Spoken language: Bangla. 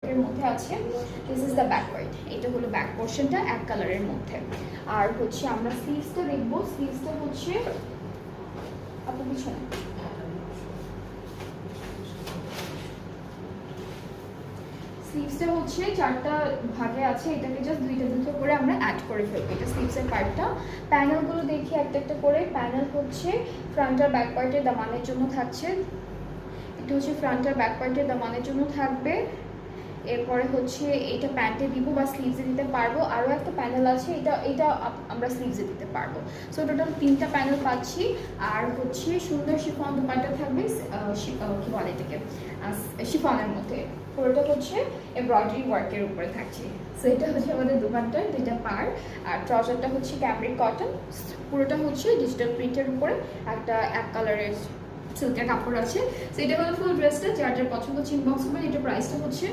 এর মধ্যে আছে। This is the back part, এটা হলো ব্যাক পোর্শনটা এক কালারের মধ্যে। আর হচ্ছে আমরা স্লিভসটা দেখবো। স্লিভসটা হচ্ছে আপনার পিছনে, স্লিভসটা হচ্ছে 4টা ভাগে আছে, এটাকে জাস্ট দুইটা দুটো করে আমরা অ্যাড করে ফেলবো। এটা স্লিভসের পার্টটা। প্যানেলগুলো দেখি একটা একটা করে। প্যানেল হচ্ছে ফ্রন্ট আর ব্যাক পার্টের দামানের জন্য থাকছে, এটা হচ্ছে ফ্রন্ট আর ব্যাক পার্টের দামানের জন্য থাকবে। এরপরে হচ্ছে এটা প্যান্টে দিব বা স্লিভসে দিতে পারবো। আরও একটা প্যানেল আছে, এটা এটা আমরা স্লিভসে দিতে পারবো। সো টোটাল 3টা প্যানেল পাচ্ছি। আর হচ্ছে সুন্দর শিফন দোপাট্টা থাকবে, কি বলে এটাকে, শিফনের মধ্যে। পুরোটা হচ্ছে এমব্রয়ডারি ওয়ার্কের উপরে থাকছে। সো এটা হচ্ছে আমাদের দোপাট্টার 2টা পার্ট। আর ট্রাউজারটা হচ্ছে ক্যামব্রিক কটন, পুরোটা হচ্ছে ডিজিটাল প্রিন্টের উপরে একটা এক কালারের সিল্কের কাপড় আছে। সো এটা হলো ফুল ড্রেসটা। যার যার পছন্দ হচ্ছে ইনবক্স করবেন। এটা প্রাইসটা হচ্ছে